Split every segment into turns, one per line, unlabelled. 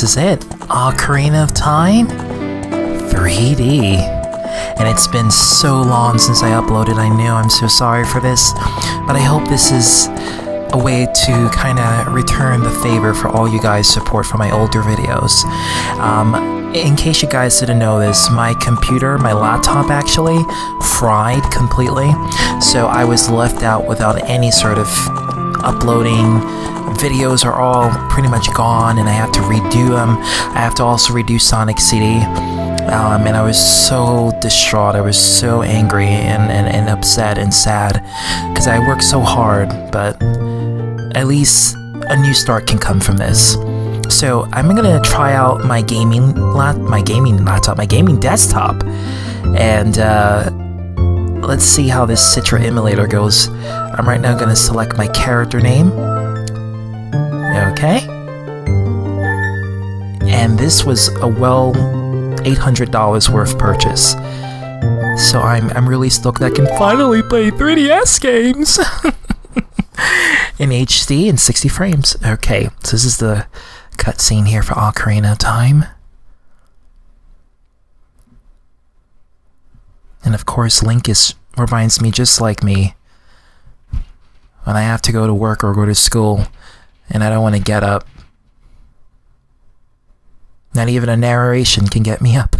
this is it. Ocarina of Time 3D. And it's been so long since I uploaded. I know, I'm so sorry for this, but I hope this is a way to kind of return the favor for all you guys' support for my older videos. In case you guys didn't know this, my computer, my laptop actually, fried completely, so I was left out without any sort of uploading. Videos are all pretty much gone, and I have to redo them. I have to also redo Sonic CD, and I was so distraught. I was so angry and upset and sad, because I worked so hard, but at least a new start can come from this. So I'm gonna try out my gaming desktop, and let's see how this Citra emulator goes. I'm right now gonna select my character name. Okay. And this was a well $800 worth purchase. So I'm really stoked that I can finally play 3DS games in HD and 60 frames. Okay, so this is the cutscene here for Ocarina of Time. And of course, Link reminds me just like me when I have to go to work or go to school and I don't want to get up. Not even a narration can get me up.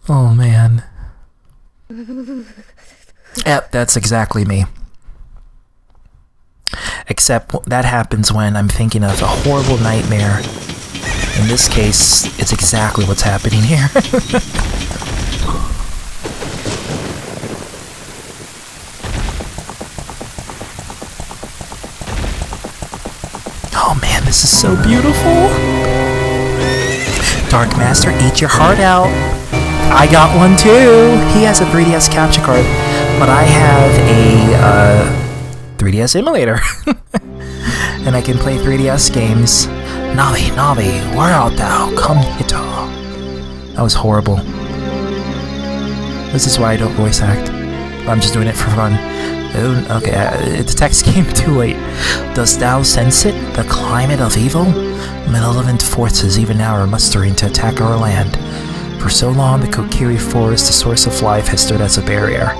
Oh man. Yep, that's exactly me. Except that happens when I'm thinking of a horrible nightmare. In this case, it's exactly what's happening here. Oh man, this is so beautiful. DARKMASTer, eat your heart out. I got one too. He has a 3DS capture card, but I have a 3DS emulator. And I can play 3DS games. Navi, where art thou? Come hither. That was horrible. This is why I don't voice act. I'm just doing it for fun. Okay, the text came too late. Dost thou sense it? The climate of evil? Malevolent forces even now are mustering to attack our land. For so long, the Kokiri Forest, the source of life, has stood as a barrier.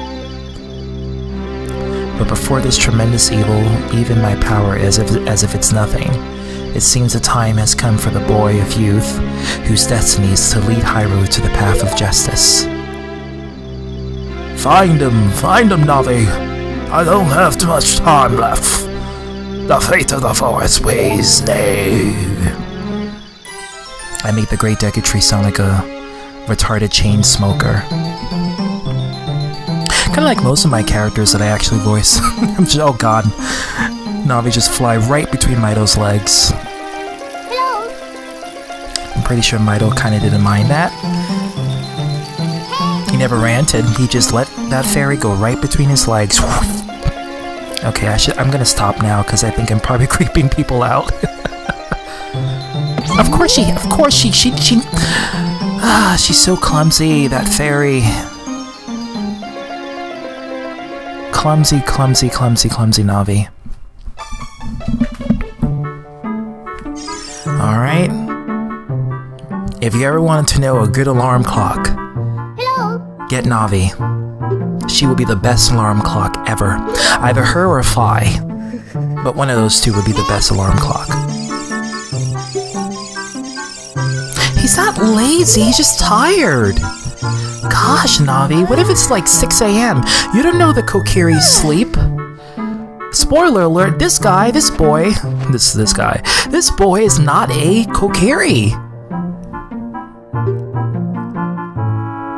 But before this tremendous evil, even my power is as if it's nothing. It seems the time has come for the boy of youth, whose destiny is to lead Hyrule to the path of justice. Find him, Navi! I don't have too much time left. The fate of the forest weighs nay. I make the great Deku Sonic a retarded chain smoker. Kinda like most of my characters that I actually voice. I'm just, oh god. Navi just fly right between Mido's legs.
Hello.
I'm pretty sure Mido kinda didn't mind that. He never ranted, he just let that fairy go right between his legs. Okay, I'm gonna stop now because I think I'm probably creeping people out. Of course she, she's so clumsy, that fairy. Clumsy Navi. Alright. If you ever wanted to know a good alarm clock,
Hello.
get Navi. She will be the best alarm clock ever. Either her or Fly. But one of those two would be the best alarm clock. He's not lazy, he's just tired. Gosh, Navi, what if it's like 6 a.m.? You don't know the Kokiri sleep. Spoiler alert, this boy is not a Kokiri.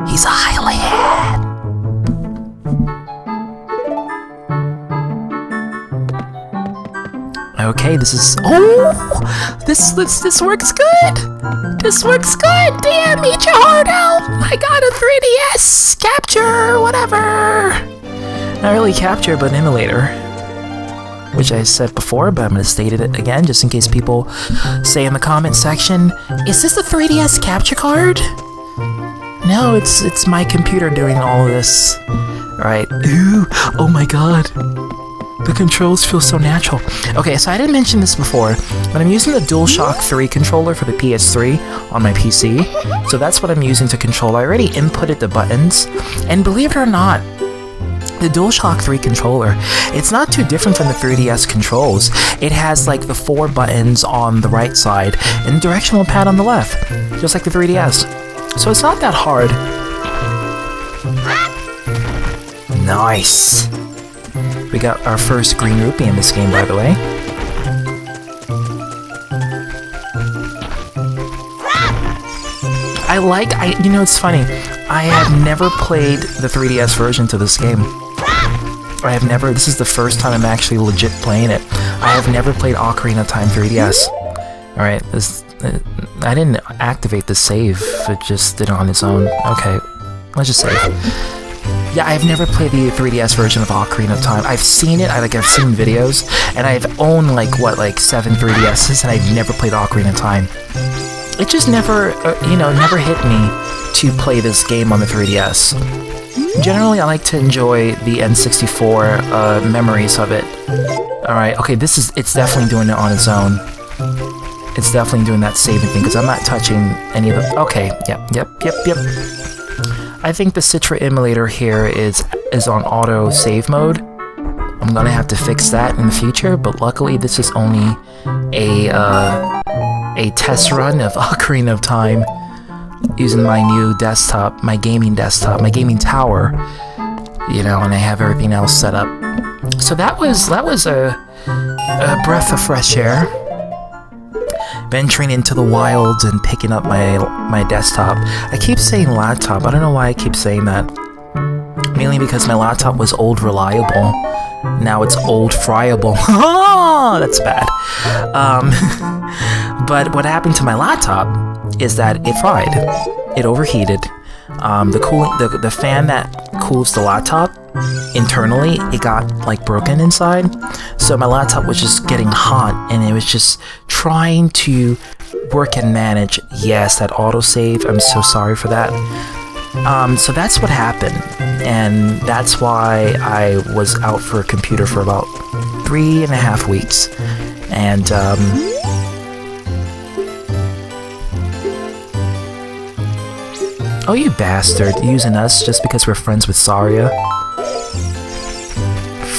He's a Hylian. Okay, this works good. This works good. Damn, eat your heart out. I got a 3DS capture, whatever. Not really capture, but emulator. Which I said before, but I'm gonna state it again, just in case people say in the comment section, is this a 3DS capture card? No, it's my computer doing all of this. Alright. Ooh, oh my god. The controls feel so natural. Okay, so I didn't mention this before, but I'm using the DualShock 3 controller for the PS3 on my PC. So that's what I'm using to control. I already inputted the buttons, and believe it or not, the DualShock 3 controller, it's not too different from the 3DS controls. It has like the 4 buttons on the right side and the directional pad on the left, just like the 3DS. So it's not that hard. Nice! We got our first green rupee in this game, by the way. You know, it's funny. I have never played the 3DS version to this game. This is the first time I'm actually legit playing it. I have never played Ocarina of Time 3DS. Alright, I didn't activate the save, it just did it on its own. Okay, let's just save. Yeah, I've never played the 3DS version of Ocarina of Time. I've seen it, I've seen videos, and I've owned like 7 3DSs, and I've never played Ocarina of Time. It just never, never hit me to play this game on the 3DS. Generally, I like to enjoy the N64 memories of it. Alright, okay, it's definitely doing it on its own. It's definitely doing that saving thing, because I'm not touching any of the... Okay, yep. I think the Citra emulator here is on auto save mode. I'm gonna have to fix that in the future, but luckily this is only a test run of Ocarina of Time using my new desktop, my gaming tower, and I have everything else set up. So that was a breath of fresh air. Venturing into the wilds and picking up my desktop. I keep saying laptop, I don't know why I keep saying that. Mainly because my laptop was old reliable. Now it's old friable. That's bad. But what happened to my laptop is that it fried. It overheated. The fan that cools the laptop internally, it got broken inside. So my laptop was just getting hot, and it was just trying to work and manage. Yes, that autosave. I'm so sorry for that. So that's what happened, and that's why I was out for a computer for about 3.5 weeks, and oh, you bastard, using us just because we're friends with Saria.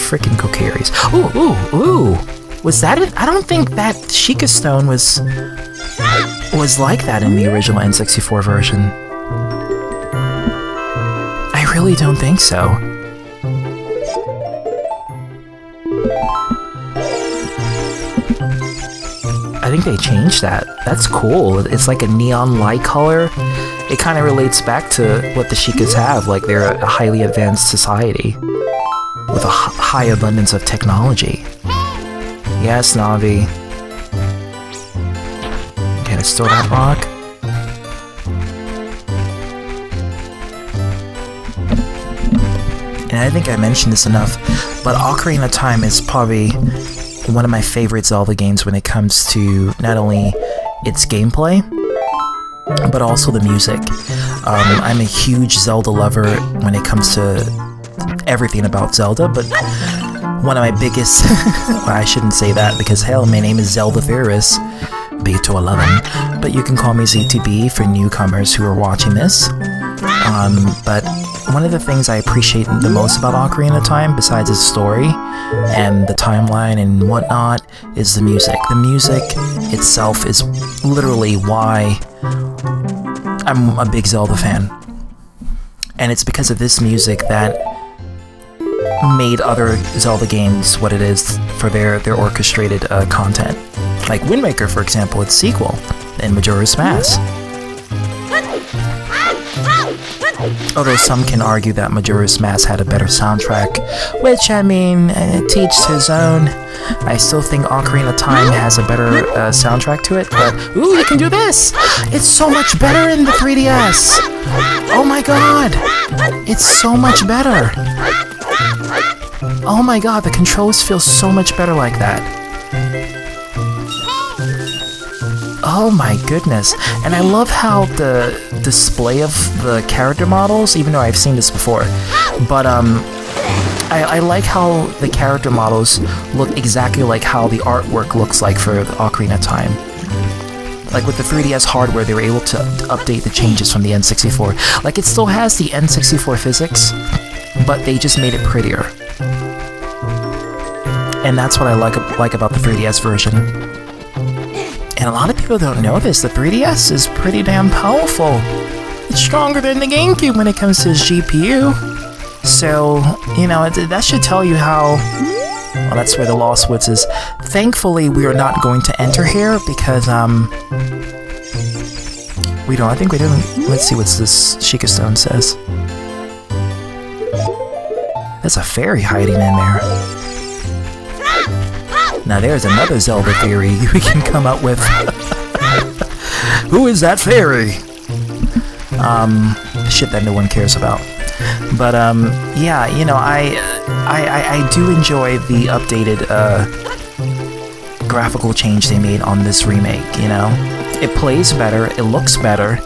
Frickin' Kokiris. Ooh! Was that it? I don't think that Sheikah Stone was like that in the original N64 version. I really don't think so. I think they changed that. That's cool. It's like a neon light color. It kind of relates back to what the Sheikahs have, like they're a highly advanced society with a high abundance of technology. Yes, Navi. Okay, let's throw that rock. And I think I mentioned this enough, but Ocarina of Time is probably one of my favorite Zelda games when it comes to not only its gameplay, but also the music. I'm a huge Zelda lover when it comes to everything about Zelda, but one of my biggest... well, I shouldn't say that, because hell, my name is Zelda Theorist, Beto 11, but you can call me ZTB for newcomers who are watching this. But one of the things I appreciate the most about Ocarina of Time, besides its story and the timeline and whatnot, is the music. The music itself is literally why I'm a big Zelda fan. And it's because of this music that made other Zelda games what it is for their orchestrated content. Like Wind Waker, for example, its sequel, and Majora's Mask. Although some can argue that Majora's Mask had a better soundtrack, which, I mean, to each his own. I still think Ocarina of Time has a better soundtrack to it, but ooh, you can do this! It's so much better in the 3DS! Oh my god! It's so much better! Oh my god, the controls feel so much better like that. Oh my goodness. And I love how the display of the character models, even though I've seen this before, but I like how the character models look exactly like how the artwork looks like for the Ocarina of Time. Like with the 3DS hardware, they were able to update the changes from the N64. Like it still has the N64 physics, but they just made it prettier. And that's what I like about the 3DS version. And a lot of people don't know this, the 3DS is pretty damn powerful. It's stronger than the GameCube when it comes to its GPU. So, you know, that should tell you how... Well, that's where the Lost Woods is. Thankfully, we are not going to enter here because, we don't. I think we didn't. Let's see what this Sheikah Stone says. There's a fairy hiding in there. Now there's another Zelda theory we can come up with. Who is that fairy? Shit that no one cares about. But yeah, you know, I do enjoy the updated graphical change they made on this remake. You know, it plays better, it looks better.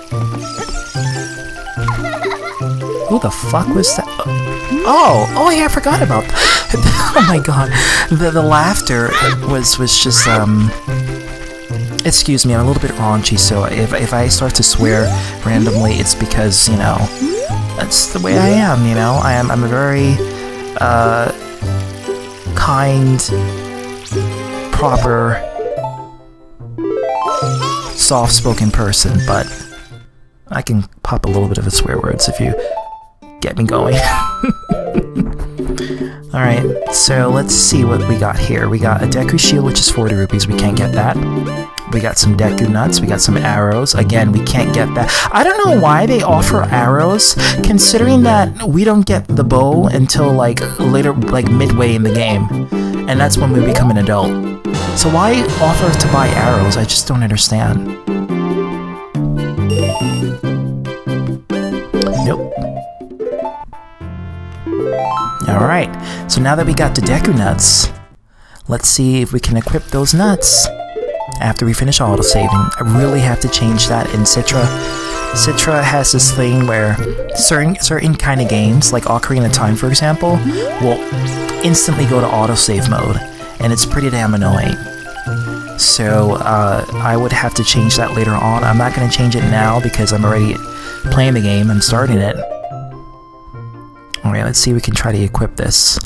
Who the fuck was that? Oh yeah, I forgot about that. Oh my god, the laughter was just excuse me, I'm a little bit raunchy, so if I start to swear randomly, it's because, you know, that's the way I am, you know? I'm a very kind, proper, soft-spoken person, but I can pop a little bit of the swear words if you get me going. Alright, so let's see what we got here. We got a Deku Shield, which is 40 rupees. We can't get that. We got some Deku Nuts. We got some arrows. Again, we can't get that. I don't know why they offer arrows, considering that we don't get the bow until, like, later, like, midway in the game. And that's when we become an adult. So why offer to buy arrows? I just don't understand. Nope. Alright, so now that we got the Deku Nuts, let's see if we can equip those nuts after we finish autosaving. I really have to change that in Citra. Citra has this thing where certain kind of games, like Ocarina of Time for example, will instantly go to autosave mode, and it's pretty damn annoying. So I would have to change that later on. I'm not going to change it now because I'm already playing the game, I'm starting it. Alright, let's see if we can try to equip this.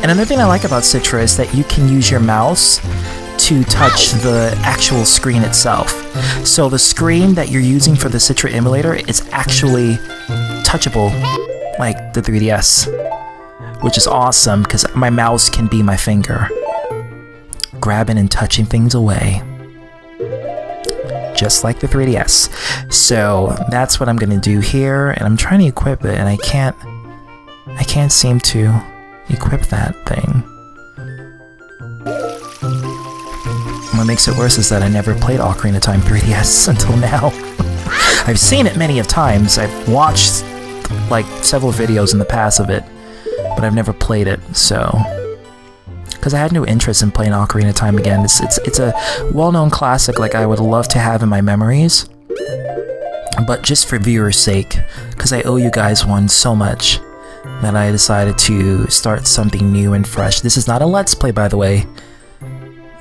And another thing I like about Citra is that you can use your mouse to touch the actual screen itself. So the screen that you're using for the Citra emulator is actually touchable, like the 3DS. Which is awesome, because my mouse can be my finger. Grabbing and touching things away. Just like the 3DS. So that's what I'm gonna do here, and I'm trying to equip it, and I can't seem to equip that thing. What makes it worse is that I never played Ocarina of Time 3DS until now. I've seen it many of times. I've watched like several videos in the past of it, but I've never played it. So. Because I had no interest in playing Ocarina of Time again. It's a well-known classic like I would love to have in my memories. But just for viewers' sake, because I owe you guys one so much, that I decided to start something new and fresh. This is not a Let's Play, by the way.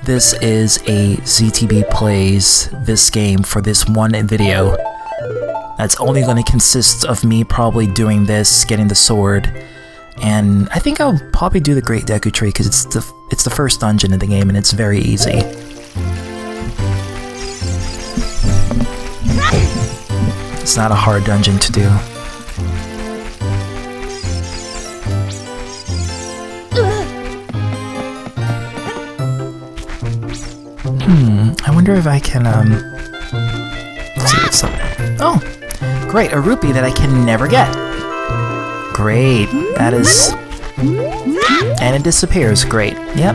This is a ZTB plays this game for this one video. That's only going to consist of me probably doing this, getting the sword, and I think I'll probably do the Great Deku Tree because it's the first dungeon in the game and it's very easy. It's not a hard dungeon to do. I wonder if I can let's see what's up. Oh, great, a rupee that I can never get. Great, that is... And it disappears, great. Yep.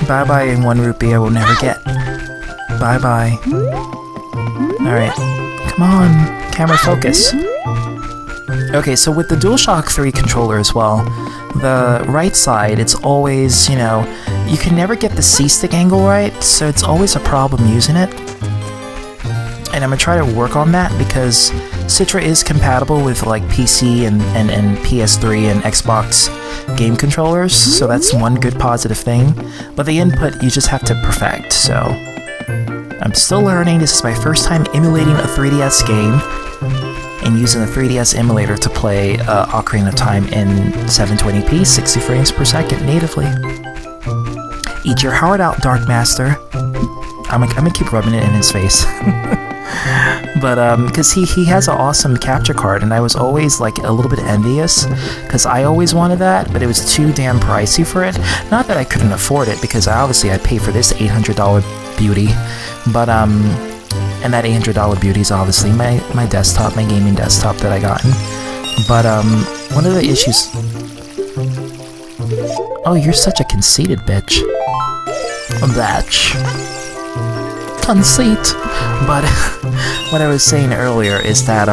Bye-bye in 1 rupee I will never get. Bye-bye. Alright, come on, camera focus. Okay, so with the DualShock 3 controller as well, the right side, it's always, you know, you can never get the C-stick angle right, so it's always a problem using it. and I'm gonna try to work on that because Citra is compatible with like PC and PS3 and Xbox game controllers, so that's one good positive thing. But the input you just have to perfect, so I'm still learning. This is my first time emulating a 3DS game and using the 3DS emulator to play Ocarina of Time in 720p, 60 frames per second natively. Eat your heart out, DARKMASTer. I'm gonna keep rubbing it in his face. But because he has an awesome capture card, and I was always like a little bit envious because I always wanted that, but it was too damn pricey for it. Not that I couldn't afford it, because obviously I paid for this $800 beauty, but and that $800 beauty is obviously my desktop, my gaming desktop that I gotten. But one of the issues. Oh, you're such a conceited bitch. Bitch. Conceit. But what I was saying earlier is that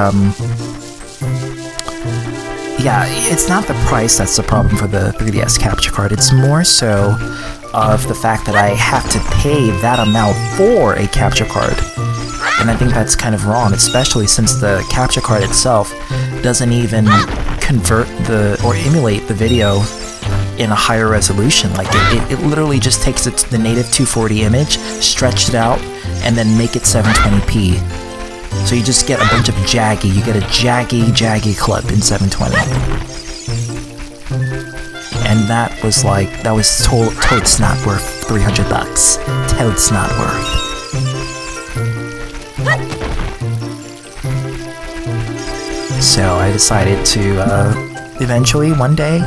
yeah, it's not the price that's the problem for the 3DS capture card. It's more so of the fact that I have to pay that amount for a capture card. And I think that's kind of wrong, especially since the capture card itself doesn't even convert or emulate the video in a higher resolution. Like it literally just takes the native 240 image, stretch it out, and then make it 720p. So you just get a bunch of jaggy. You get a jaggy clip in 720. And that was totes not worth $300. Totes not worth. So I decided to eventually one day,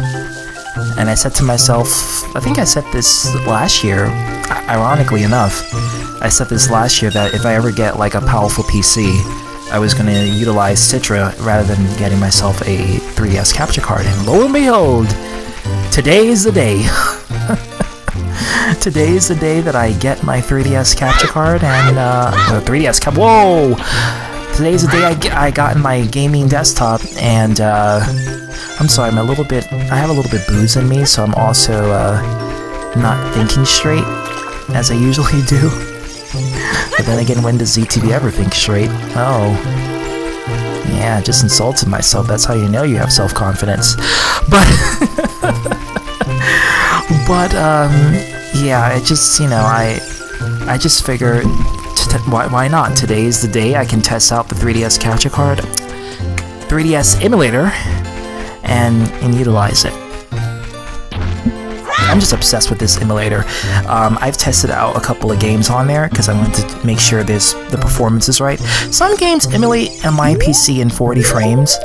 and I said to myself, I think I said this last year, ironically enough, I said this last year that if I ever get like a powerful PC, I was going to utilize Citra rather than getting myself a 3DS capture card. And lo and behold, today is the day. Today is the day that I get my 3DS capture card and whoa! Today's the day I got in my gaming desktop, and I'm sorry, I have a little bit booze in me, so I'm also not thinking straight as I usually do. But then again, when does ZTB ever think straight? Oh, yeah, I just insulted myself. That's how you know you have self-confidence. But yeah, it just, I just figured, why not? Today is the day I can test out the 3DS capture card, 3DS emulator, and utilize it. I'm just obsessed with this emulator. I've tested out a couple of games on there because I wanted to make sure the performance is right. Some games emulate on my PC in 40 frames.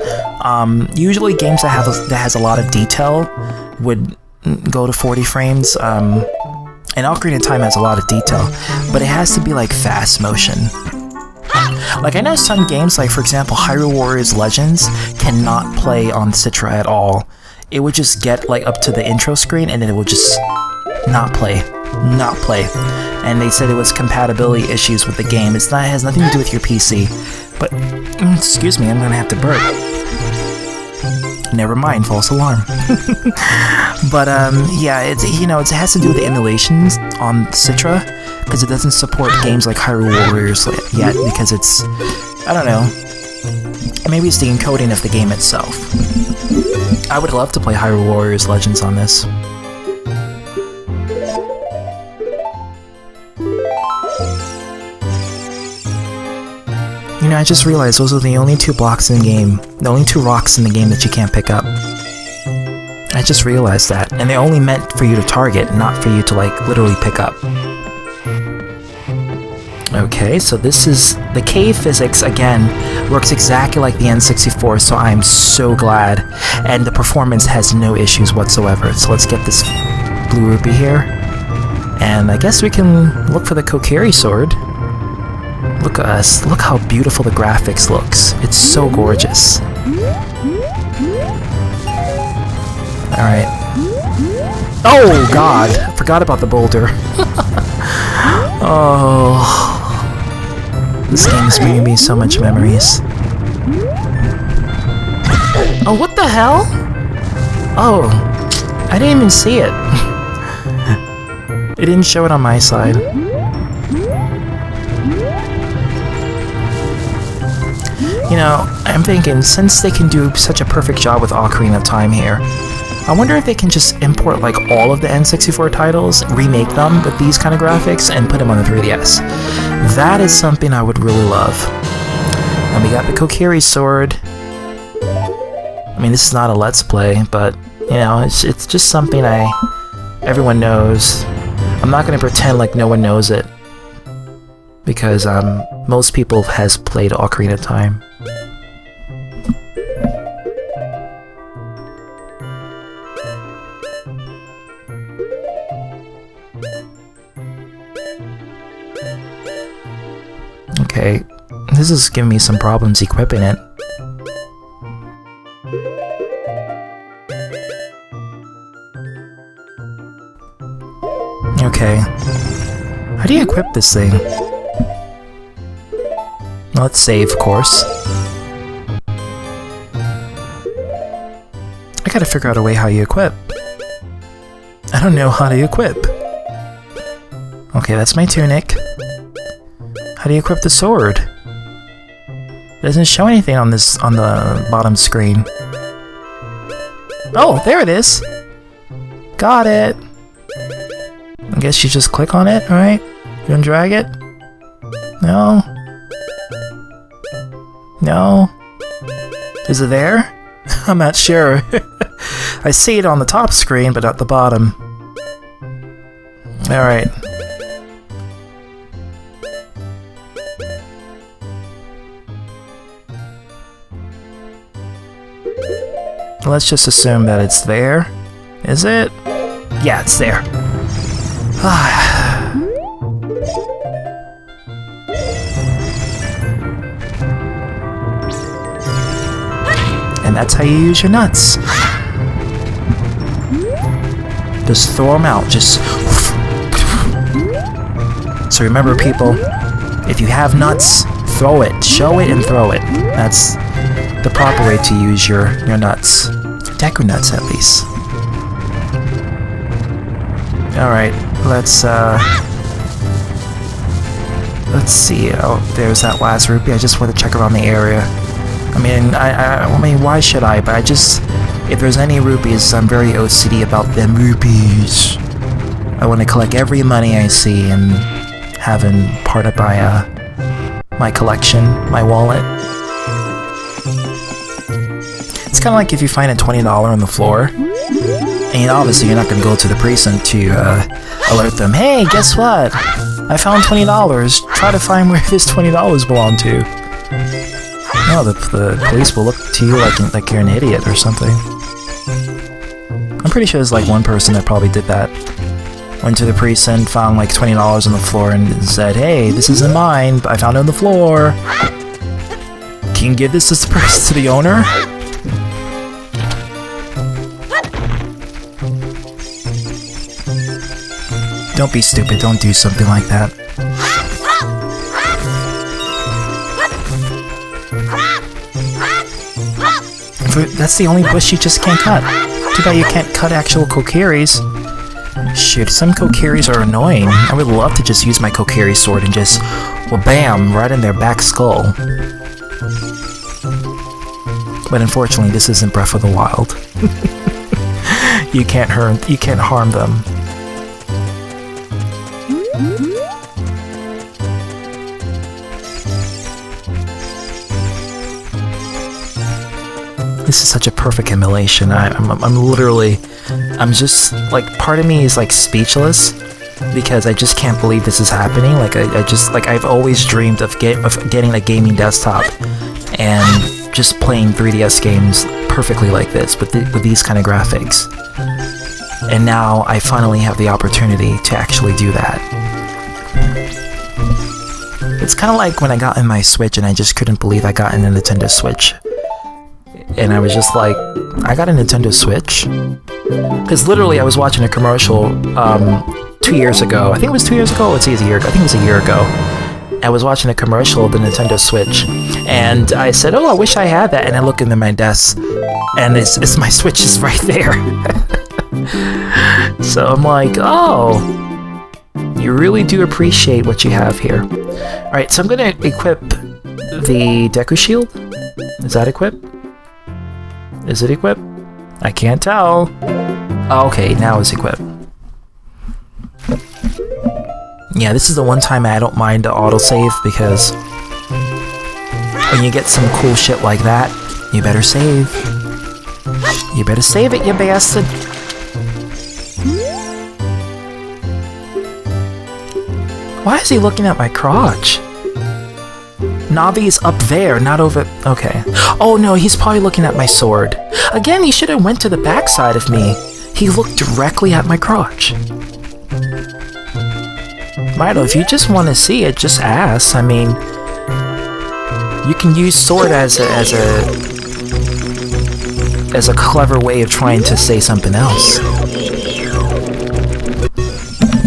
Usually games that has a lot of detail would go to 40 frames. And Ocarina of Time has a lot of detail, but it has to be like fast motion. Like I know some games, like for example Hyrule Warriors Legends, cannot play on Citra at all. It would just get like up to the intro screen and then it would just not play. And they said it was compatibility issues with the game. It has nothing to do with your PC. But excuse me, I'm gonna have to burp. Never mind, false alarm. But yeah, it has to do with the emulations on Citra because it doesn't support games like Hyrule Warriors yet because it's, I don't know, maybe it's the encoding of the game itself. I would love to play Hyrule Warriors Legends on this. I just realized those are the only two blocks in the game, the only two rocks in the game that you can't pick up. I just realized that, and they're only meant for you to target, not for you to like literally pick up. Okay, so this is the cave physics again, works exactly like the N64, so I'm so glad, and the performance has no issues whatsoever. So let's get this blue rupee here, and I guess we can look for the Kokiri sword. Look at us, look how beautiful the graphics looks. It's so gorgeous. Alright. Oh god, I forgot about the boulder. Oh, this game is bringing me so much memories. Oh, what the hell? Oh, I didn't even see it. It didn't show it on my side. You know, I'm thinking, since they can do such a perfect job with Ocarina of Time here, I wonder if they can just import like all of the N64 titles, remake them with these kind of graphics, and put them on the 3DS. That is something I would really love. And we got the Kokiri sword. I mean, this is not a Let's Play, but, you know, it's just something everyone knows. I'm not going to pretend like no one knows it, because most people has played Ocarina of Time. Okay, this is giving me some problems equipping it. Okay, how do you equip this thing? Let's save, of course. I gotta figure out a way how you equip. I don't know how to equip. Okay, that's my tunic. How do you equip the sword? It doesn't show anything on the bottom screen. Oh, there it is! Got it! I guess you just click on it, alright? You gonna drag it? No? No? Is it there? I'm not sure. I see it on the top screen, but at the bottom. Alright. Let's just assume that it's there. Is it? Yeah, it's there. And that's how you use your nuts. Just throw them out, just... So remember, people, if you have nuts, throw it. Show it and throw it. That's the proper way to use your nuts. Deku nuts, at least. Alright, let's see. Oh, there's that last rupee. I just want to check around the area. I mean, why should I? But if there's any rupees, I'm very OCD about them rupees. I want to collect every money I see and have them part of my collection, my wallet. It's kind of like if you find a $20 on the floor, and obviously you're not going to go to the precinct to alert them, hey, guess what? I found $20. Try to find where this $20 belong to. No, the police will look to you like you're an idiot or something. I'm pretty sure there's like one person that probably did that. Went to the precinct, found like $20 on the floor, and said, hey, this isn't mine, but I found it on the floor. Can you give this to the owner? Don't be stupid, don't do something like that. That's the only bush you just can't cut. Too bad you can't cut actual Kokiris. Shoot, some Kokiris are annoying. I would love to just use my Kokiri sword and just, well, bam, right in their back skull. But unfortunately, this isn't Breath of the Wild. You can't harm them. This is such a perfect emulation. I'm just, like, part of me is, like, speechless, because I just can't believe this is happening. Like, I've always dreamed of getting a gaming desktop and just playing 3DS games perfectly like this, with these kind of graphics. And now I finally have the opportunity to actually do that. It's kind of like when I got in my Switch and I just couldn't believe I got in a Nintendo Switch. And I was just like, I got a Nintendo Switch? Because literally I was watching a commercial 2 years ago. I think it was 2 years ago, let's see, it was a year ago. I think it was a year ago. I was watching a commercial of the Nintendo Switch, and I said, oh, I wish I had that, and I look into my desk, and it's my Switch is right there. So I'm like, oh, you really do appreciate what you have here. Alright, so I'm going to equip the Deku Shield. Is that equipped? Is it equipped? I can't tell. Oh, okay, now it's equipped. Yeah, this is the one time I don't mind the autosave, because when you get some cool shit like that, you better save. You better save it, you bastard. Why is he looking at my crotch? Navi's up there, not over... Okay. Oh no, he's probably looking at my sword. Again, he should have went to the backside of me. He looked directly at my crotch. Mito, if you just want to see it, just ask. I mean, you can use sword as a clever way of trying to say something else.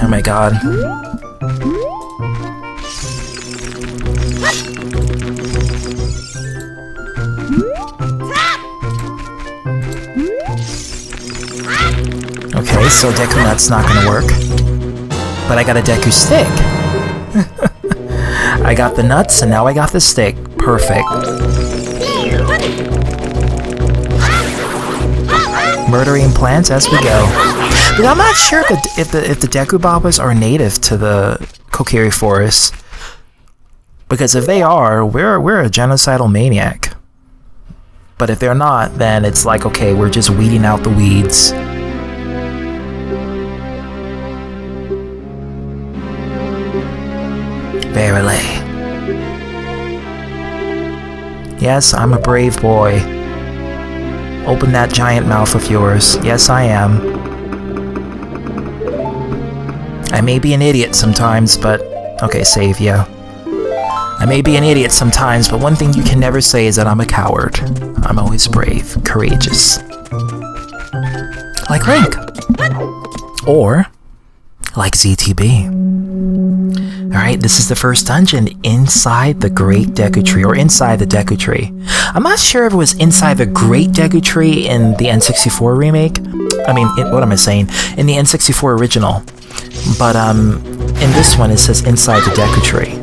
Oh my god. Okay, so Deku Nut's not gonna work. But I got a Deku Stick! I got the nuts, and now I got the stick. Perfect. Murdering plants as we go. But I'm not sure if the Deku Babas are native to the Kokiri Forest. Because if they are, we're a genocidal maniac. But if they're not, then it's like, okay, we're just weeding out the weeds. Verily. Yes, I'm a brave boy. Open that giant mouth of yours. Yes, I am. I may be an idiot sometimes, but... Okay, save, yeah. I may be an idiot sometimes, but one thing you can never say is that I'm a coward. I'm always brave, courageous. Like Rank. Or, like ZTB. Alright, this is the first dungeon inside the Great Deku Tree, or inside the Deku Tree. I'm not sure if it was inside the Great Deku Tree in the N64 remake. I mean, what am I saying? In the N64 original. But, in this one it says inside the Deku Tree.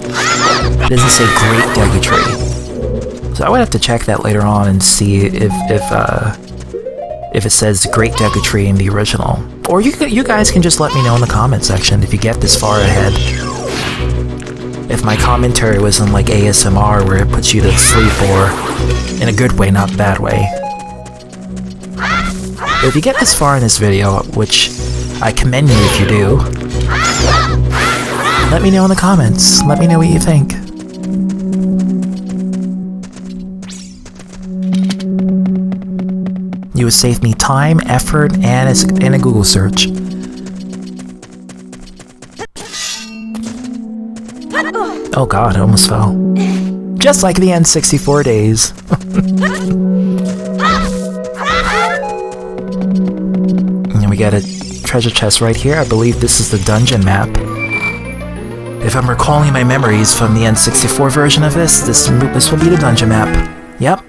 It doesn't say Great Deku Tree. So I would have to check that later on and see if it says Great Deku Tree in the original. Or you guys can just let me know in the comment section if you get this far ahead. If my commentary was in like ASMR where it puts you to sleep, or in a good way, not a bad way. But if you get this far in this video, which I commend you if you do, let me know in the comments. Let me know what you think. You would save me time, effort, and a Google search. Oh god, I almost fell. Just like the N64 days. And we got a treasure chest right here. I believe this is the dungeon map. If I'm recalling my memories from the N64 version of this will be the dungeon map. Yep.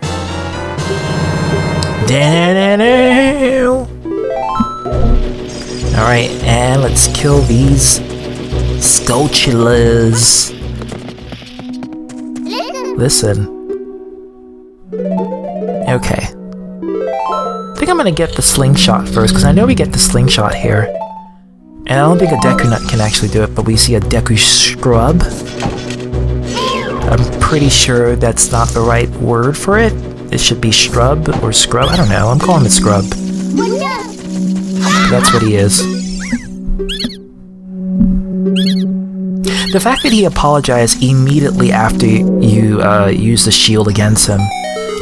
Alright, and let's kill these Skulltulas. Listen. Okay. I think I'm gonna get the slingshot first, because I know we get the slingshot here. And I don't think a Deku Nut can actually do it, but we see a Deku Scrub. I'm pretty sure that's not the right word for it. It should be Shrub or Scrub. I don't know. I'm calling it Scrub. That's what he is. The fact that he apologized immediately after you use the shield against him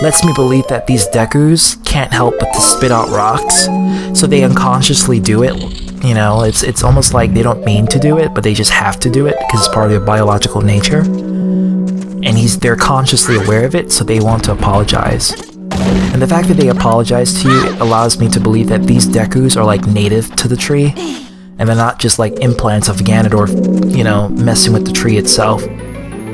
lets me believe that these Dekus can't help but to spit out rocks, so they unconsciously do it. You know, it's almost like they don't mean to do it, but they just have to do it because it's part of their biological nature. And they're consciously aware of it, so they want to apologize. And the fact that they apologize to you allows me to believe that these Dekus are like native to the tree, and they're not just like implants of Ganondorf, you know, messing with the tree itself.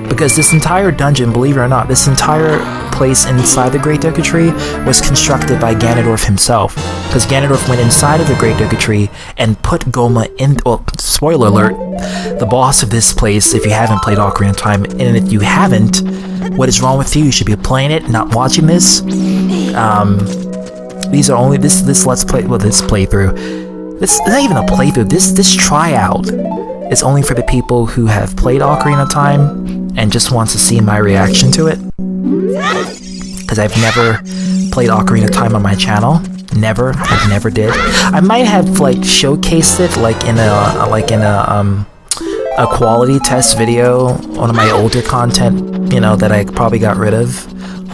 Because this entire dungeon, believe it or not, this entire place inside the Great Deku Tree was constructed by Ganondorf himself. Because Ganondorf went inside of the Great Deku Tree and put Gohma in... Well, spoiler alert, the boss of this place, if you haven't played Ocarina of Time, and if you haven't, What is wrong with you? You should be playing it, not watching this. These are only this let's play. Well, this playthrough. This is not even a playthrough. This tryout is only for the people who have played Ocarina of Time and just wants to see my reaction to it. Because I've never played Ocarina of Time on my channel. Never. I've never did. I might have like showcased it like in a quality test video, one of my older content, you know, that I probably got rid of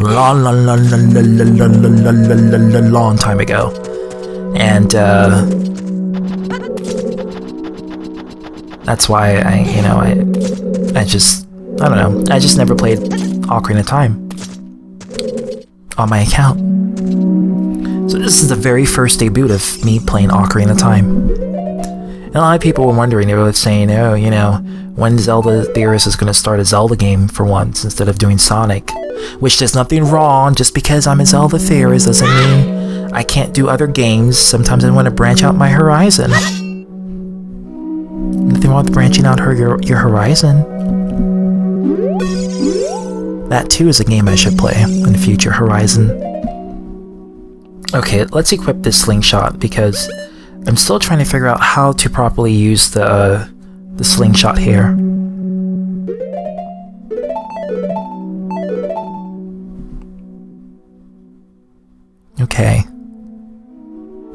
long time ago. And that's why I don't know, I just never played Ocarina of Time on my account. So this is the very first debut of me playing Ocarina of Time. And a lot of people were wondering, they were saying, oh, you know, when Zelda Theorist is going to start a Zelda game for once instead of doing Sonic. Which there's nothing wrong, just because I'm a Zelda Theorist doesn't mean I can't do other games. Sometimes I want to branch out my horizon. Nothing wrong with branching out your horizon. That too is a game I should play in the future, Horizon. Okay, let's equip this slingshot because I'm still trying to figure out how to properly use the slingshot here. Okay.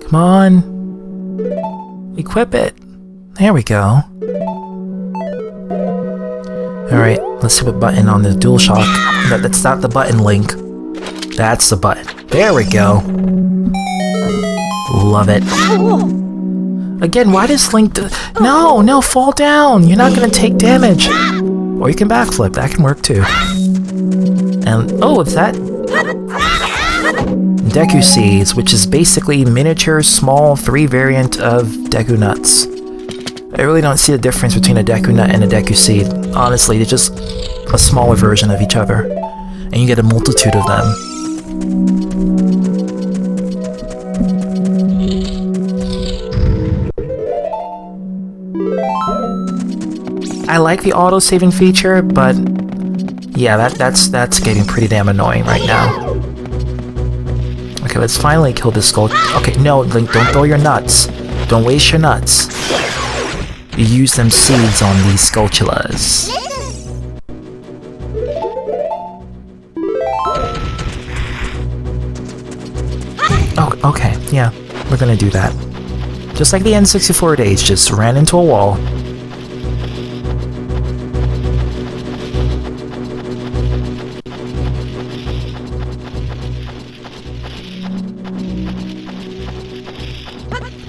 Come on. Equip it. There we go. Alright, let's see what button on the DualShock. That's not the button, Link. That's the button. There we go. Love it. Again, why does Link No, fall down! You're not gonna take damage! Or you can backflip, that can work too. And, oh, it's that? Deku Seeds, which is basically miniature, small, 3 variant of Deku Nuts. I really don't see the difference between a Deku Nut and a Deku Seed. Honestly, they're just a smaller version of each other. And you get a multitude of them. I like the auto-saving feature, but yeah, that's getting pretty damn annoying right now. Okay, let's finally kill this skull. Okay, no, Link, don't throw your nuts. Don't waste your nuts. You use them seeds on these Skulltulas. Oh, okay, yeah, we're gonna do that. Just like the N64 days, just ran into a wall.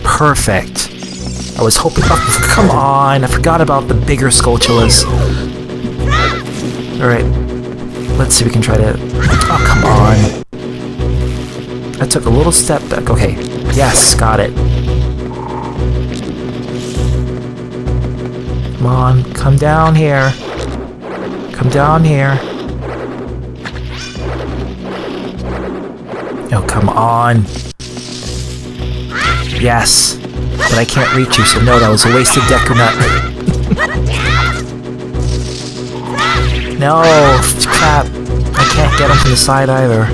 Perfect. I was hoping... Oh, come on! I forgot about the bigger Skulltulas. Alright. Let's see if we can try to... Oh, come on. I took a little step back. Okay. Yes, got it. Come on, come down here. Come down here. Oh, come on. Yes. But I can't reach you, so no, that was a wasted Deku Nut. No! Crap. I can't get him from the side either.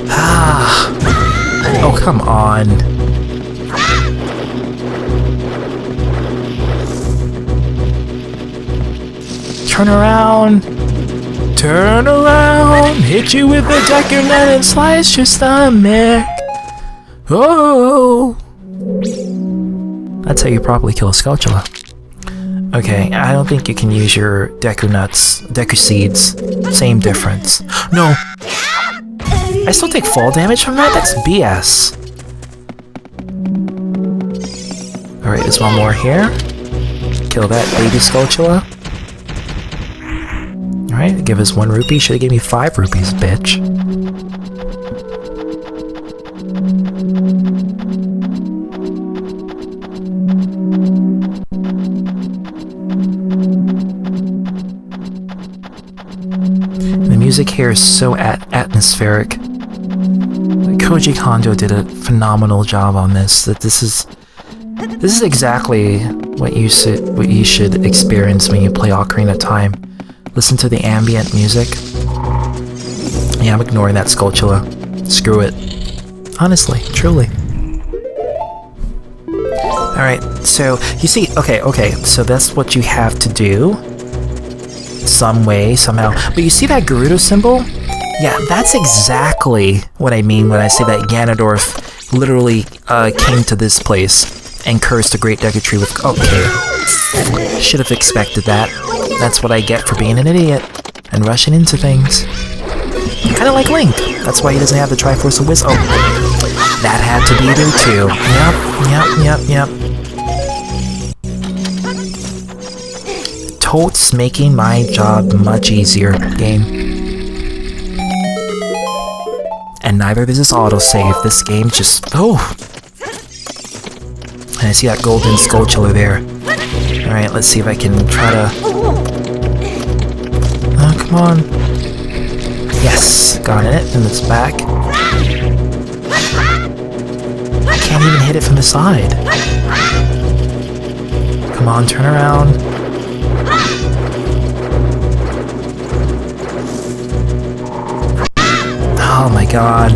Ah. Oh, come on. Turn around! Turn around! Hit you with a Deku Nut and slice your stomach! Oh! That's how you properly kill a Skulltula. Okay, I don't think you can use your Deku Nuts, Deku Seeds. Same difference. No! I still take fall damage from that? That's BS. Alright, there's one more here. Kill that baby Skulltula. Alright, give us 1 rupee. Should've gave me 5 rupees, bitch. The music here is so atmospheric. Koji Kondo did a phenomenal job on this. This is This is exactly what you should experience when you play Ocarina of Time. Listen to the ambient music. Yeah, I'm ignoring that Skulltula. Screw it. Honestly, truly. Alright, so you see, okay, so that's what you have to do. Some way, somehow. But you see that Gerudo symbol? Yeah, that's exactly what I mean when I say that Ganondorf literally came to this place and cursed the Great Deku Tree with... Okay. Should have expected that. That's what I get for being an idiot and rushing into things. Kinda like Link. That's why he doesn't have the Triforce of Wisdom. Oh, that had to be there too. Yep. Totes making my job much easier, game. And neither does this autosave. This game just... Oh! And I see that golden Skulltula there. Alright, let's see if I can try to... Oh, come on. Yes! Got it in its back. I can't even hit it from the side. Come on, turn around. Oh my god.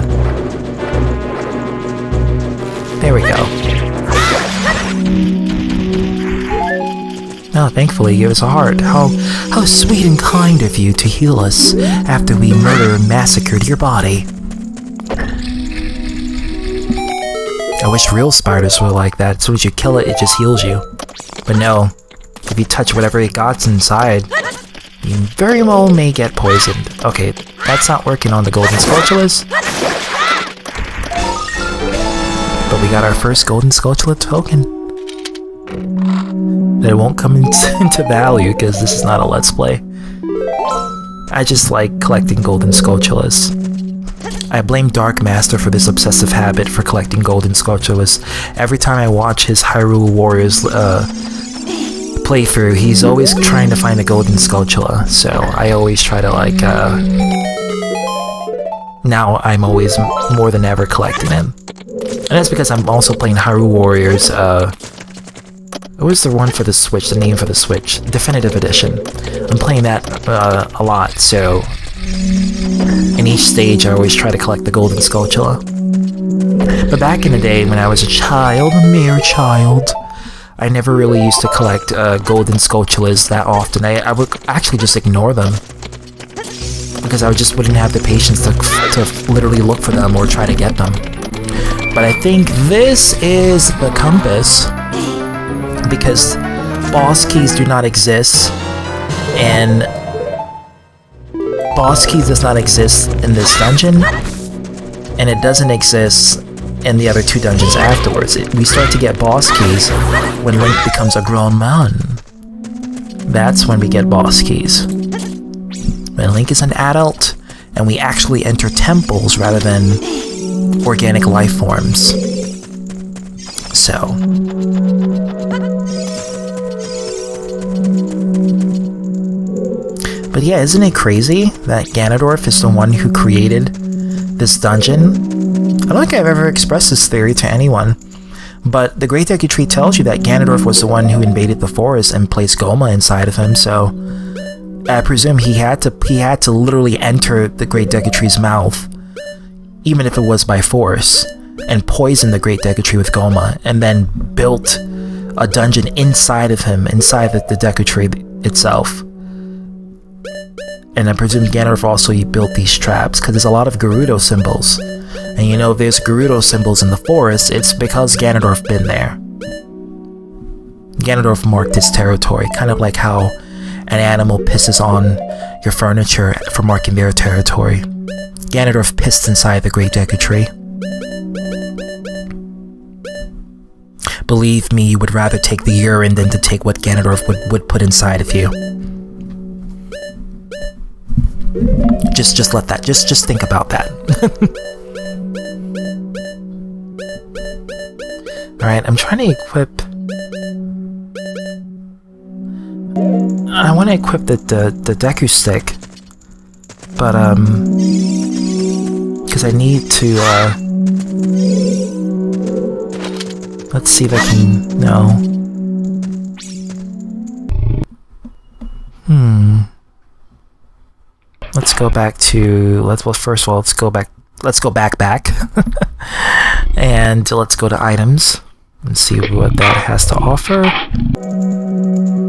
There we go. Oh, thankfully you gave us a heart. How sweet and kind of you to heal us after we murdered and massacred your body. I wish real spiders were like that. As soon as you kill it, it just heals you. But no, if you touch whatever it got inside, you very well may get poisoned. Okay, that's not working on the golden Skulltulas. But we got our first golden Skulltula token. That won't come into value because this is not a Let's Play. I just like collecting golden Skulltulas. I blame DARKMASTER for this obsessive habit for collecting golden Skulltulas. Every time I watch his Hyrule Warriors playthrough, he's always trying to find a golden Skulltula, so I always try to like, now I'm always more than ever collecting them. And that's because I'm also playing Hyrule Warriors, what was the one for the Switch, the name for the Switch? Definitive Edition. I'm playing that a lot, so in each stage I always try to collect the golden Skulltula. But back in the day when I was a child, a mere child, I never really used to collect golden Skulltulas that often. I would actually just ignore them. Because I just wouldn't have the patience to literally look for them or try to get them. But I think this is the compass. Because boss keys do not exist. And boss keys does not exist in this dungeon. And it doesn't exist in the other two dungeons afterwards. We start to get boss keys when Link becomes a grown man. That's when we get boss keys. When Link is an adult, and we actually enter temples rather than organic life forms. So... But yeah, isn't it crazy that Ganondorf is the one who created this dungeon? I don't think I've ever expressed this theory to anyone, but the Great Deku Tree tells you that Ganondorf was the one who invaded the forest and placed Gohma inside of him, so I presume he had to literally enter the Great Deku Tree's mouth, even if it was by force, and poison the Great Deku Tree with Gohma, and then built a dungeon inside of him, inside the Deku Tree itself. And I presume Ganondorf also built these traps, because there's a lot of Gerudo symbols. And you know, if there's Gerudo symbols in the forest, it's because Ganondorf been there. Ganondorf marked his territory, kind of like how an animal pisses on your furniture for marking their territory. Ganondorf pissed inside the Great Deku Tree. Believe me, you would rather take the urine than to take what Ganondorf would put inside of you. Just let that, just think about that. Alright, I'm trying to equip... I want to equip the Deku Stick, but, because I need to, Let's see if I can... No. Let's go back to... Well, first of all, let's go back. Let's go back. And let's go to items. And see what that has to offer.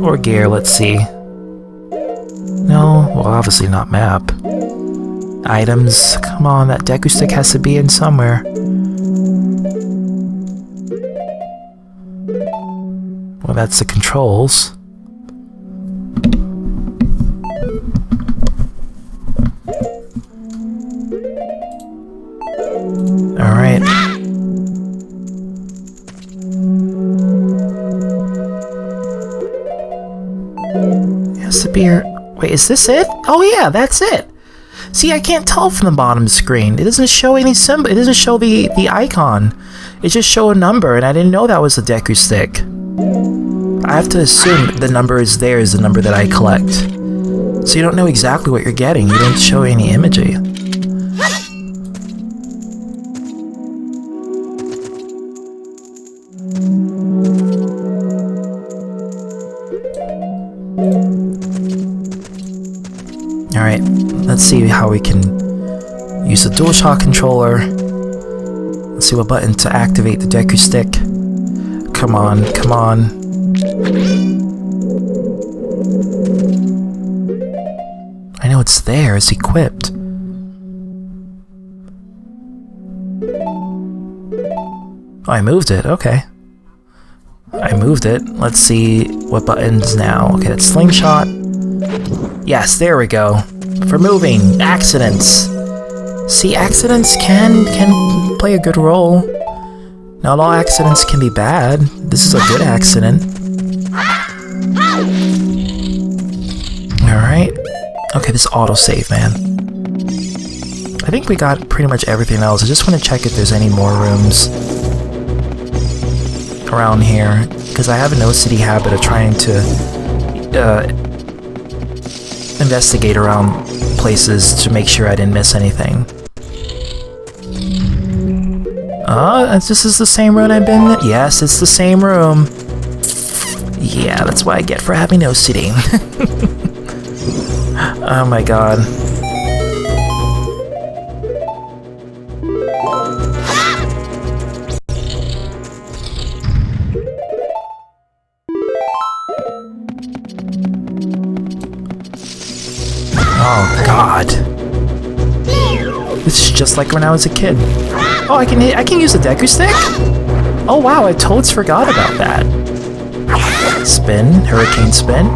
Or gear, let's see. No, well, obviously not map. Items, come on, that Deku stick has to be in somewhere. Well, that's the controls. Alright. Has to be here. Wait, is this it? Oh yeah, that's it! See, I can't tell from the bottom screen. It doesn't show any symbol. It doesn't show the icon. It just shows a number, and I didn't know that was the Deku stick. I have to assume the number is there is the number that I collect. So you don't know exactly what you're getting. You don't show any imagery. Alright, let's see how we can use the DualShock controller. Let's see what button to activate the Deku stick. Come on, come on. I know it's there, it's equipped. Oh, I moved it, okay. I moved it. Let's see what buttons now. Okay, it's slingshot. Yes, there we go. For moving. Accidents. See, accidents can play a good role. Not all accidents can be bad. This is a good accident. Alright. Okay, this autosave, man. I think we got pretty much everything else. I just want to check if there's any more rooms around here, because I have an OCD habit of trying to investigate around places to make sure I didn't miss anything. This is the same room I've been in? Yes, it's the same room. Yeah, that's what I get for having OCD. Oh my god. Oh god. This is just like when I was a kid. Oh, I can use a Deku stick? Oh wow, I totally forgot about that. Spin, hurricane spin.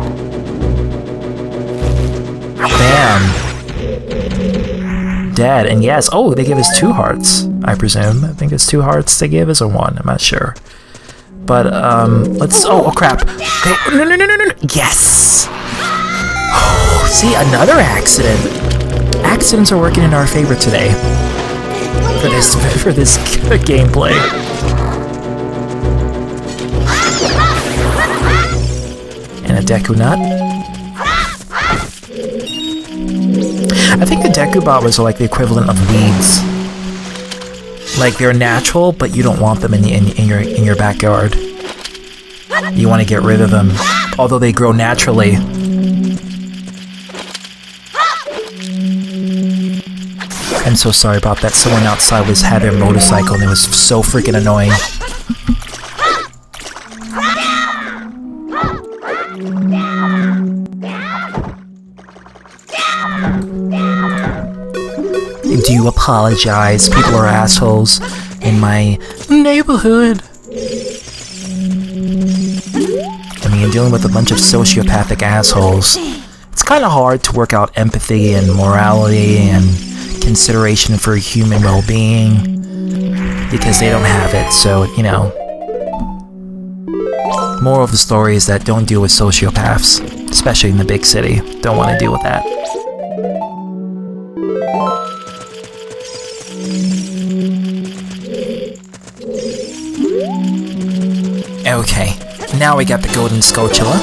Bam. Dead, and yes, oh, they give us 2 hearts, I presume. I think it's 2 hearts they give us, or 1, I'm not sure. But, let's, oh crap. Okay, no, yes! Oh, see, another accident. Accidents are working in our favor today. For this gameplay. And a Deku nut. I think the Deku bobbers are like the equivalent of weeds. Like they're natural, but you don't want them in your backyard. You want to get rid of them, although they grow naturally. I'm so sorry about that. Someone outside had their motorcycle and it was so freaking annoying. Do you apologize? People are assholes in my neighborhood. I mean, you're dealing with a bunch of sociopathic assholes. It's kind of hard to work out empathy and morality and consideration for human well-being because they don't have it, so, you know. Moral of the story is that don't deal with sociopaths, especially in the big city. Don't want to deal with that. Okay, now we got the golden Skulltula.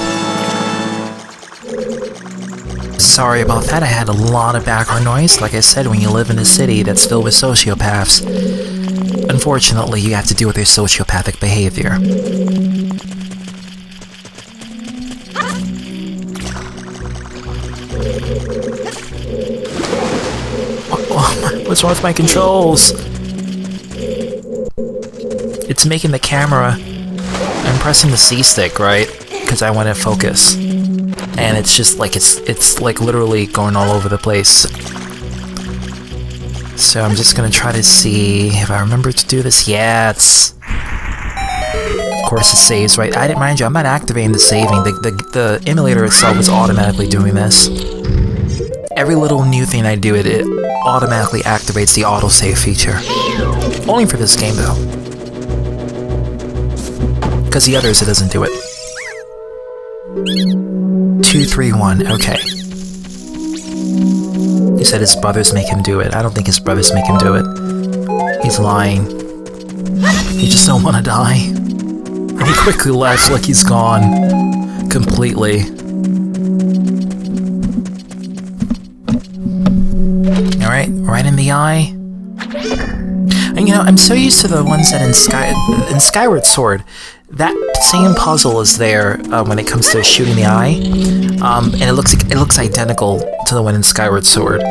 Sorry about that, I had a lot of background noise. Like I said, when you live in a city that's filled with sociopaths, unfortunately, you have to deal with their sociopathic behavior. What's wrong with my controls? It's making the camera... I'm pressing the C stick, right? Because I want to focus. And it's just like, it's like literally going all over the place. So I'm just gonna try to see if I remember to do this. Yeah, it's... Of course it saves, right? I didn't mind you, I'm not activating the saving. The emulator itself is automatically doing this. Every little new thing I do, it automatically activates the autosave feature. Only for this game, though. Because the others, it doesn't do it. 2, 3, 1, okay. He said his brothers make him do it. I don't think his brothers make him do it. He's lying. He just don't want to die. And he quickly left like he's gone. Completely. Alright, right in the eye. And you know, I'm so used to the ones that in Skyward Sword, that same puzzle is there when it comes to shooting the eye, and it looks identical to the one in Skyward Sword.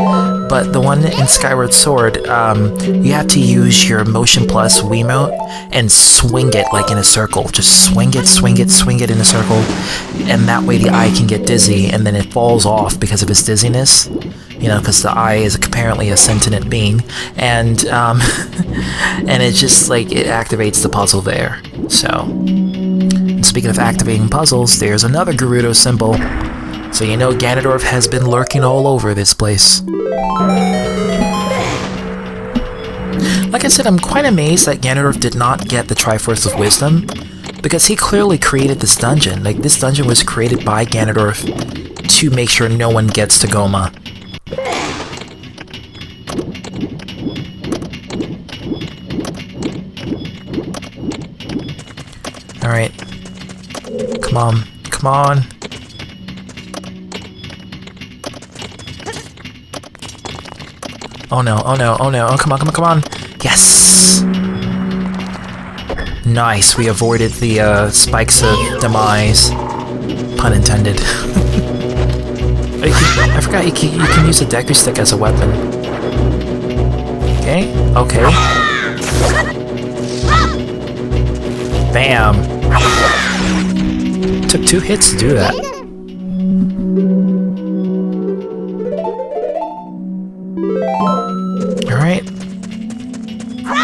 But the one in Skyward Sword, you have to use your Motion Plus Wiimote and swing it like in a circle. Just swing it, swing it, swing it in a circle, and that way the eye can get dizzy, and then it falls off because of its dizziness. You know, because the eye is apparently a sentient being, and and it just like it activates the puzzle there. So, and speaking of activating puzzles, there's another Gerudo symbol. So you know Ganondorf has been lurking all over this place. Like I said, I'm quite amazed that Ganondorf did not get the Triforce of Wisdom, because he clearly created this dungeon. Like, this dungeon was created by Ganondorf to make sure no one gets to Gohma. Alright. Come on. Come on. Oh no, oh no, oh no, oh come on, come on, come on! Yes! Nice, we avoided the spikes of demise. Pun intended. I forgot you can use a Deku Stick as a weapon. Okay, okay. Bam! Took 2 hits to do that. Alright.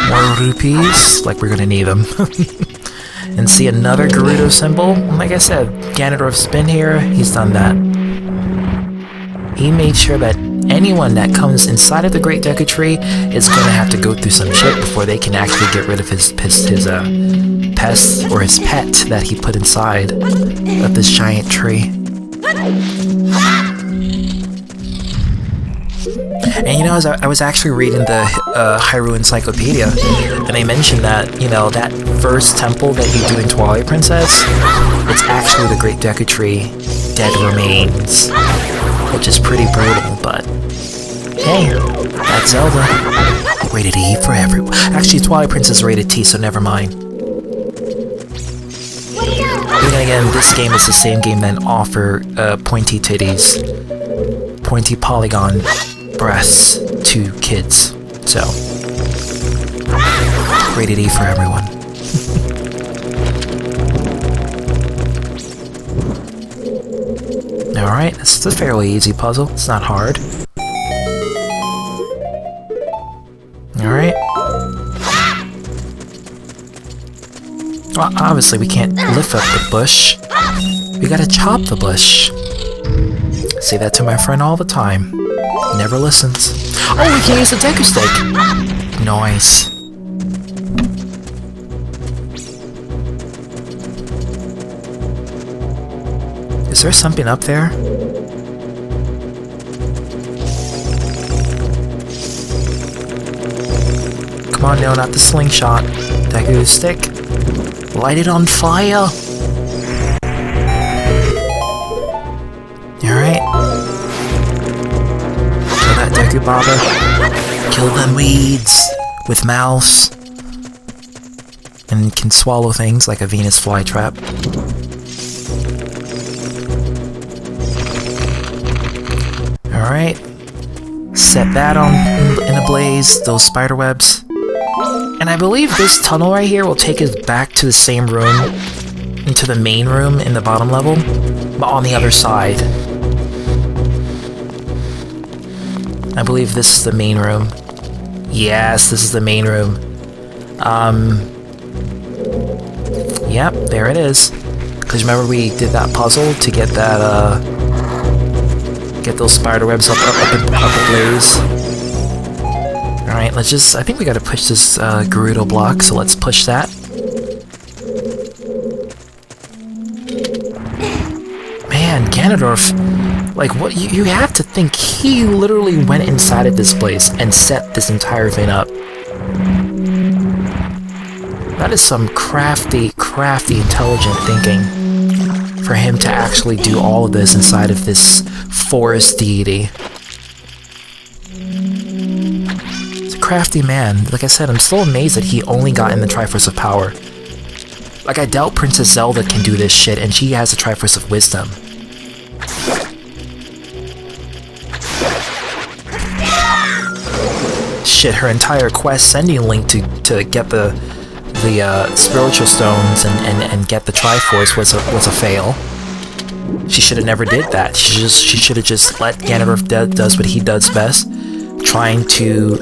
More rupees, like we're gonna need them. And see another Gerudo symbol? Like I said, Ganondorf's been here, he's done that. He made sure that anyone that comes inside of the Great Deku Tree is gonna have to go through some shit before they can actually get rid of his pest, or his pet that he put inside of this giant tree. And you know, as I was actually reading the Hyrule Encyclopedia, and they mentioned that, you know, that first temple that you do in Twilight Princess, it's actually the Great Deku Tree dead remains, which is pretty brutal, but hey, that's Zelda. Rated E for everyone. Actually, Twilight Princess rated T, so never mind. But then again, this game is the same game that offer pointy titties, pointy polygon breasts to kids, so rated E for everyone. Alright, this is a fairly easy puzzle, it's not hard. Alright. Well, obviously we can't lift up the bush. We gotta chop the bush. Say that to my friend all the time. Never listens. Oh, we can use the Deku Stick! Nice. Is there something up there? Come on, no, not the slingshot. Deku Stick. Light it on fire! Alright. Kill that Deku Baba. Kill them weeds with mouse. and can swallow things like a Venus flytrap. Alright. Set that on in a blaze, those spider webs. And I believe this tunnel right here will take us back to the same room, into the main room in the bottom level, but on the other side. I believe this is the main room. Yes, this is the main room. Yep, there it is. Because remember we did that puzzle to get that, get those spider webs up ablaze. Alright, let's just... I think we gotta push this, Gerudo block, so let's push that. Man, Ganondorf... Like, what? You have to think he literally went inside of this place and set this entire thing up. That is some crafty, intelligent thinking for him to actually do all of this inside of this forest deity. He's a crafty man. Like I said, I'm still amazed that he only got in the Triforce of Power. Like, I doubt Princess Zelda can do this shit, and she has the Triforce of Wisdom. Shit, her entire quest sending Link to get the spiritual stones and get the Triforce was a fail. She should have never did that. She should have just let Ganondorf does what he does best, trying to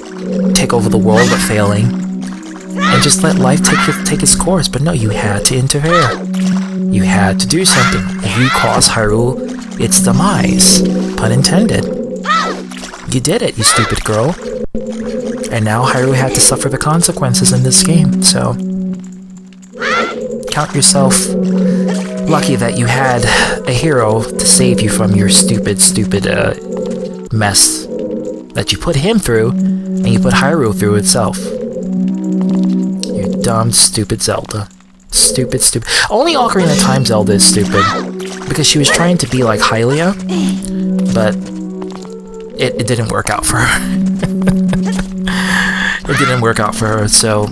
take over the world but failing, and just let life take its course. But no, you had to interfere. You had to do something. If you cause Hyrule its demise, pun intended. You did it, you stupid girl. And now Hyrule had to suffer the consequences in this game, so... Count yourself lucky that you had a hero to save you from your stupid mess that you put him through, and you put Hyrule through itself. You dumb, stupid Zelda. Stupid. Only Ocarina of Time Zelda is stupid, because she was trying to be like Hylia, but it didn't work out for her. It didn't work out for her, so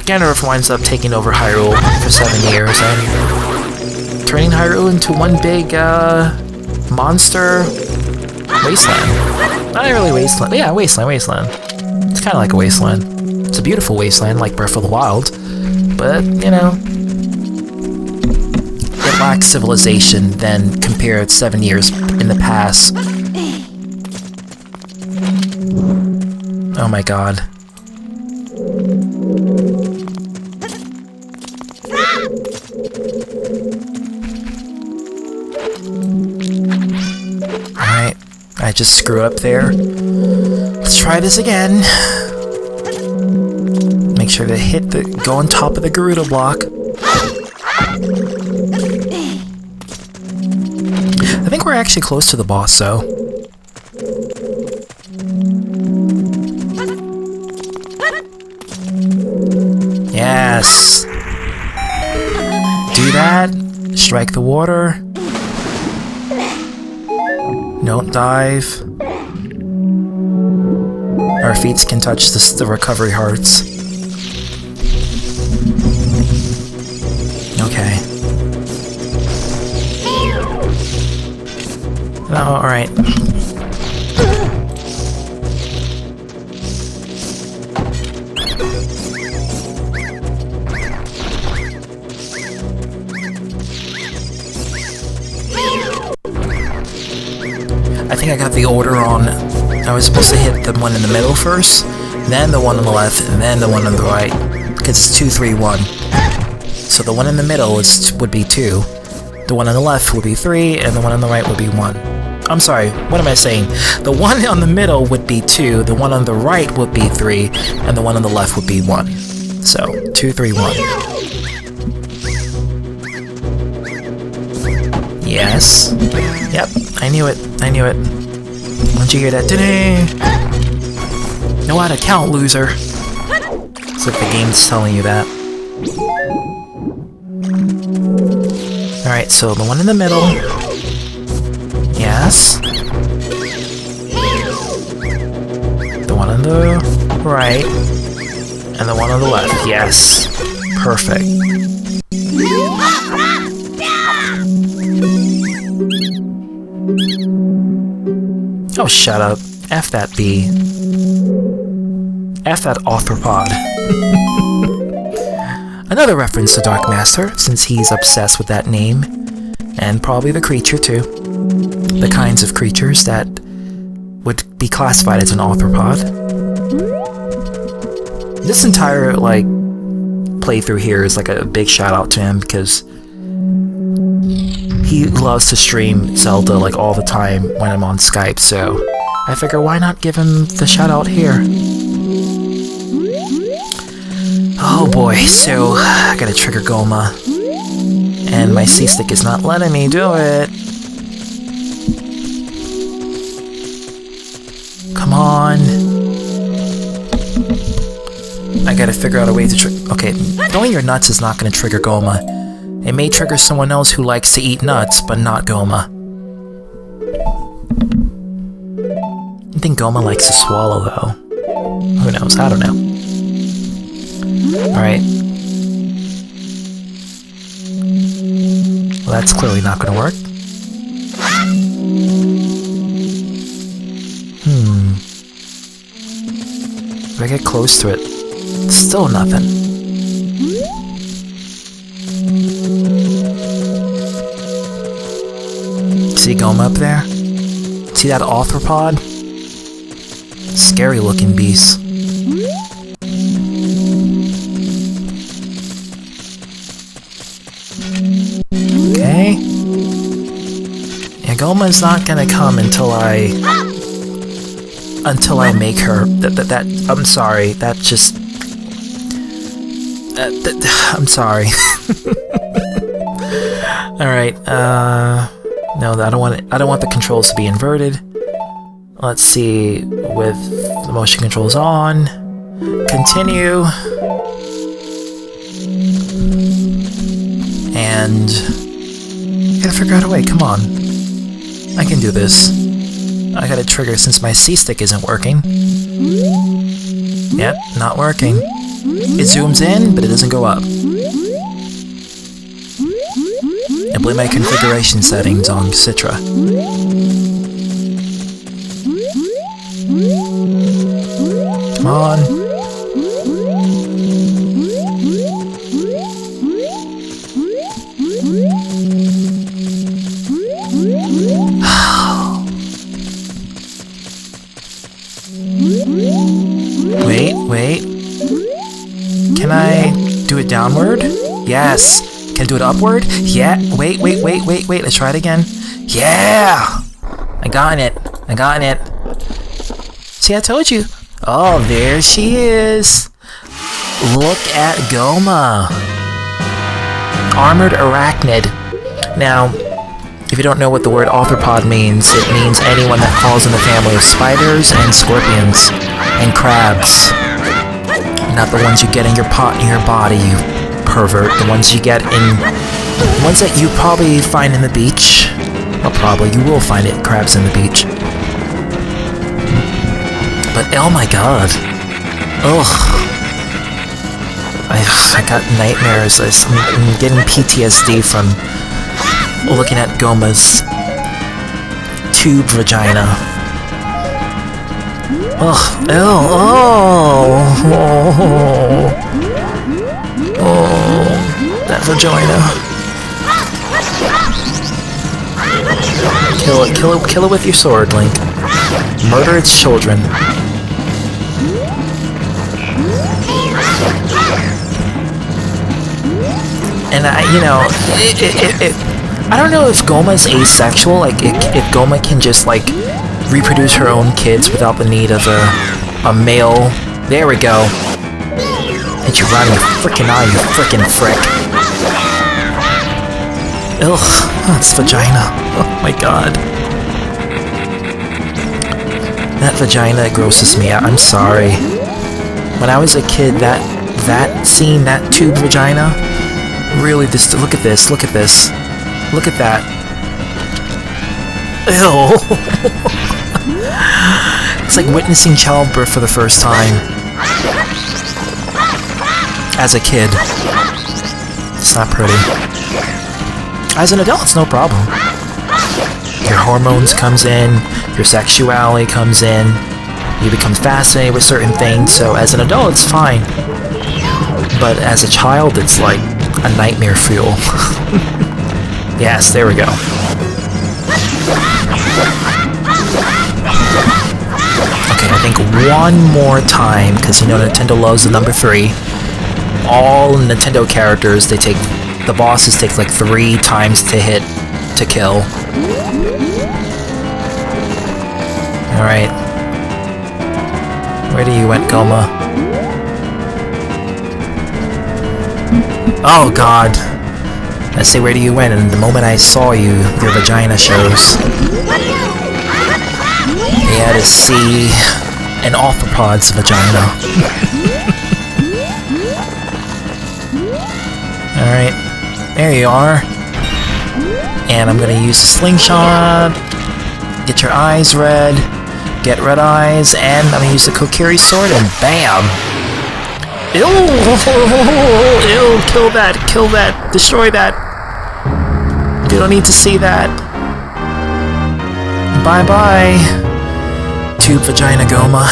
Ganondorf winds up taking over Hyrule for 7 years and turning Hyrule into one big monster wasteland. Not really wasteland, yeah, wasteland. It's kind of like a wasteland. It's a beautiful wasteland, like Breath of the Wild, but, you know, it lacks civilization than compared 7 years in the past. Oh my god. Alright, I just screwed up there. Let's try this again. Make sure to go on top of the Gerudo block. I think we're actually close to the boss, though. Yes! Do that. Strike the water. Don't dive. Our feet can touch the recovery hearts. Okay. Oh, alright. I think I got the order on. I was supposed to hit the one in the middle first, then the one on the left, and then the one on the right. Because it's 2, 3, 1. So the one in the middle would be 2, the one on the left would be 3, and the one on the right would be 1. I'm sorry, what am I saying? The one on the middle would be 2, the one on the right would be 3, and the one on the left would be 1. So, 2, 3, 1. Yes. Yep, I knew it. Once you hear that, know how to count, loser. It's like the game's telling you that. Alright, so the one in the middle. Yes. The one on the right. And the one on the left. Yes. Perfect. Oh, shut up. F that bee. F that Arthropod. Another reference to Darkmaster, since he's obsessed with that name. And probably the creature, too. The kinds of creatures that would be classified as an Arthropod. This entire, like, playthrough here is like a big shout out to him because he loves to stream Zelda like all the time when I'm on Skype, so I figure why not give him the shout out here. Oh boy, so I gotta trigger Gohma. And my C-stick is not letting me do it. Come on. I gotta figure out a way to okay, throwing your nuts is not gonna trigger Gohma. It may trigger someone else who likes to eat nuts, but not Gohma. I think Gohma likes to swallow, though. Who knows? I don't know. Alright. Well, that's clearly not gonna work. If I get close to it, still nothing. See Gohma up there? See that Arthropod? Scary looking beast. Okay. Yeah, Gohma's not gonna come until I make her. I'm sorry. That just. I'm sorry. All right. No, I don't want the controls to be inverted. Let's see. With the motion controls on, continue, and I gotta figure out a way. Come on, I can do this. I gotta trigger since my C-stick isn't working. Yep, not working. It zooms in, but it doesn't go up. I blame my configuration settings on Citra. Come on. Wait. Can I do it downward? Yes. Can I do it upward? Yeah. Wait. Let's try it again. Yeah! I got it. See, I told you. Oh, there she is. Look at Gohma. Armored arachnid. Now, if you don't know what the word Arthropod means, it means anyone that falls in the family of spiders and scorpions and crabs. Not the ones you get in your pot in your body, you pervert. The ones you get in... The ones that you probably find in the beach. Well, probably. You will find it, crabs in the beach. But, oh my god. Ugh. I got nightmares. I'm getting PTSD from looking at Gohma's Tube-Vagina. Ugh. Oh, that vagina. Kill it with your sword, Link. Murder its children. And I don't know if Gohma's asexual, like, if Gohma can just, like, reproduce her own kids without the need of a male. There we go. Hit you right in your frickin' eye, you frickin' frick. Ugh, that's vagina. Oh my god. That vagina grosses me out, I'm sorry. When I was a kid, that scene, that Tube-Vagina, really, look at this. Look at that. Ew. It's like witnessing childbirth for the first time. as a kid. It's not pretty. As an adult, it's no problem. Your hormones comes in, your sexuality comes in, you become fascinated with certain things, so as an adult, it's fine. But as a child, it's like a nightmare fuel. Yes, there we go. Okay, I think one more time, because you know Nintendo loves the number 3. All Nintendo characters, the bosses take like 3 times to hit to kill. Alright. Where do you went, Gohma? Oh god. I say, where do you went? And the moment I saw you, your vagina shows. You had to see an Arthropod's vagina. Alright. There you are. And I'm gonna use the slingshot. Get your eyes red. Get red eyes. And I'm gonna use the Kokiri sword and BAM! Ew! Ew! Kill that! Kill that! Destroy that! You don't need to see that. Bye-bye, Tube-Vagina Gohma.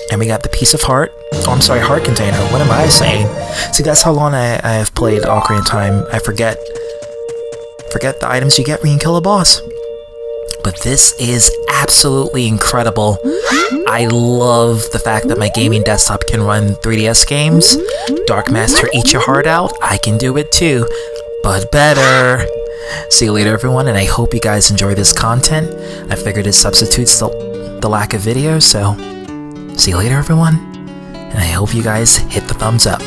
And we got the piece of heart. Oh, I'm sorry, heart container. What am I saying? See, that's how long I have played Ocarina of Time. I forget the items you get when you kill a boss. But this is absolutely incredible. I love the fact that my gaming desktop can run 3DS games. DARKMASTER, eat your heart out. I can do it too, but better. See you later, everyone, and I hope you guys enjoy this content. I figured it substitutes the lack of video, so see you later, everyone, and I hope you guys hit the thumbs up.